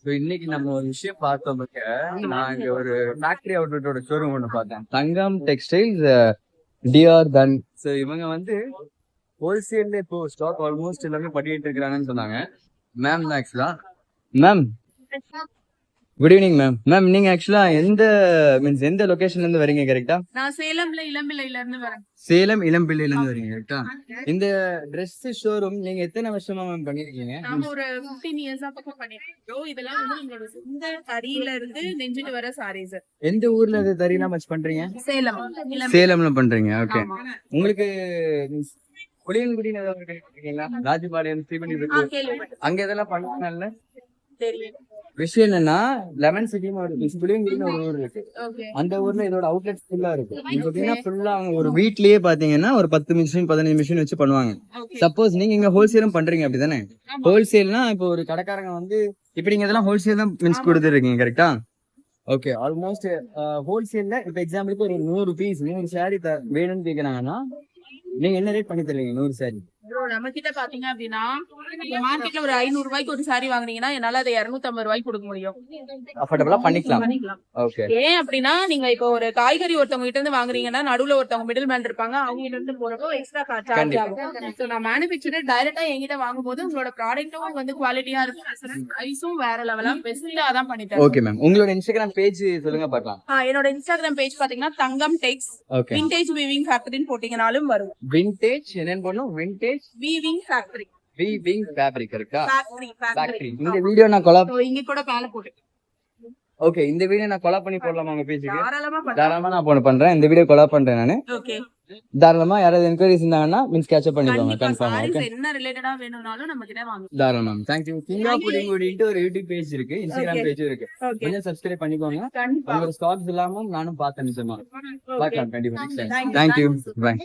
So, இன்னைக்கு நம்ம ஒரு விஷயம் பார்த்தோம். நான் இங்க ஒரு ஃபேக்டரி அவுட்லெட்டோட ஷோரூம் ஒன்று பார்த்தேன். தங்கம் டெக்ஸ்டைல்ஸ் டிஆர் தன். ஸோ இவங்க வந்து ஹோல்சேல்ல இப்போ ஸ்டாக் ஆல்மோஸ்ட் எல்லாமே பண்ணிட்டு இருக்கிறாங்கன்னு சொன்னாங்க. மேம் ஆக்சுவலா ma'am good evening ma'am. Ma'am நீங்க ஆக்சுவலா எந்த லொகேஷன்ல இருந்து வரீங்க கரெக்டா? நான் சேலம்ல இளம்பிள்ளையில இருந்து வரேன். சேலம் இளம்பிள்ளையில இருந்து வரீங்க கரெக்டா? இந்த Dress ஷோரூம் நீங்க எத்தனை வருஷமா மேம் பண்ணிருக்கீங்க? நாம ஒரு 15 இயர்ஸா பக்கம் பண்ணிருக்கோம். இதெல்லாம் வந்து நம்மளோட சொந்த தறியில இருந்து நெஞ்சிட்டு வர சாரீஸ். எந்த ஊர்ல இது தறியெல்லாம் மச் பண்றீங்க? சேலம். சேலம்ல பண்றீங்க. ஓகே. உங்களுக்கு புளியங்குடின்னு ஏதாவது கேள்விப்பட்டிருக்கீங்களா? ராஜபாளையம் அங்க இதெல்லாம் பண்ணுவாங்கல்ல? தெரியும். விஷயம் என்னன்னா லெமன் சிட்டின்னு ஒரு புளியங்குடின்னு ஒரு ஊர் இருக்கு. அந்த ஊர்ல இதோட அவுட்லெட் ஃபுல்லா இருக்கு. ஃபுல்லா ஒரு வீட்லயே பாத்தீங்கன்னா ஒரு 10 மிஷின் 15 மிஷின் வச்சு பண்ணுவாங்க. சப்போஸ் நீங்க இங்க ஹோல்சேலும் பண்றீங்க அப்படிதானே? ஹோல்சேல்னா இப்போ ஒரு கடைக்காரங்க வந்து இப்ப நீங்க இதெல்லாம் ஹோல்சேல் தான் மீன்ஸ் கொடுத்துருக்கீங்க கரெக்டா? ஓகே. ஆல்மோஸ்ட் ஹோல்சேல்ல இப்ப எக்ஸாம்பிளுக்கு ஒரு 100 பீஸ் 100 சாரி வேணும்னு கேக்குறாங்கன்னா நீங்க என்ன ரேட் பண்ணி தருவீங்க 100 சாரி? நம்ம கிட்ட பாத்தீங்க அப்படின்னா மார்க்கெட்ல ஒரு 500 ரூபாய்க்கு ஒரு சாரி வாங்குனீங்கன்னா என்னால அதை 250 ரூபாய்க்கு கொடுக்க முடியும். அஃபோர்டபிளா பண்ணிக்கலாம். ஓகே. ஏன் அப்படின்னா நீங்க இப்போ ஒரு காய்கறி ஒருத்தவங்க கிட்ட இருந்து வாங்குறீங்கன்னா நடுவுல ஒருத்தவங்க மிடில் மேன் இருப்பாங்க. அவங்க கிட்ட இருந்து போறப்போ எக்ஸ்ட்ரா சார்ஜ் ஆகும். சோ நான் மேனுஃபேக்சரர் டைரக்டா என்கிட்ட வாங்கும்போது உங்களோட ப்ராடக்ட்டும் வந்து குவாலிட்டியா இருக்கும். பிரைஸும் வேற லெவலா பெஸ்டா தான் பண்ணிட்டேன். Okay ma'am. உங்களோட இன்ஸ்டாகிராம் பேஜ் சொல்லுங்க பார்க்கலாம். என்னோட இன்ஸ்டாகிராம் பேஜ் பாத்தீங்கன்னா தங்கம் டெக்ஸ் விண்டேஜ் வீவிங் ஃபேக்டரின்னு போட்டீங்கனாலும் வரும். விண்டேஜ் என்னன்னு போடணும்? Vintage weaving factory. Weaving fabric கரெக்ட்டா? ஃபேக்டரி. இந்த வீடியோ நான் கொலாப் இங்க கூட மேல போட்டு. ஓகே. இந்த வீடியோ நான் கொலாப் பண்ணி போடலாமா உங்க பேஜுக்கு? தாராளமா நான் பண்றேன். இந்த வீடியோ கொலாப் பண்றேன் நானு. ஓகே. தாராளமா யாராவது என்கொயரிஸ் இருந்தாங்கன்னா மீன்ஸ் கேட்ச் அப் பண்ணிக்கோங்க கன்ஃபார்ம். ஓகே. என்ன ரிலேட்டடா வேணும்னாலும் நம்ம கிட்ட வாங்க. தாராளமா. Thank you. கிங்கா புடிங்குடிட்டு ஒரு YouTube பேஜ் இருக்கு, Instagram பேஜ் இருக்கு. கொஞ்சம் சப்ஸ்கிரைப் பண்ணிக்கோங்க. உங்க ஸ்டாக்ஸ் இல்லாம நானும் பார்த்தேன் நிஜமா. பார்க்கலாம் கண்டிப்பா. Thank you. Bye.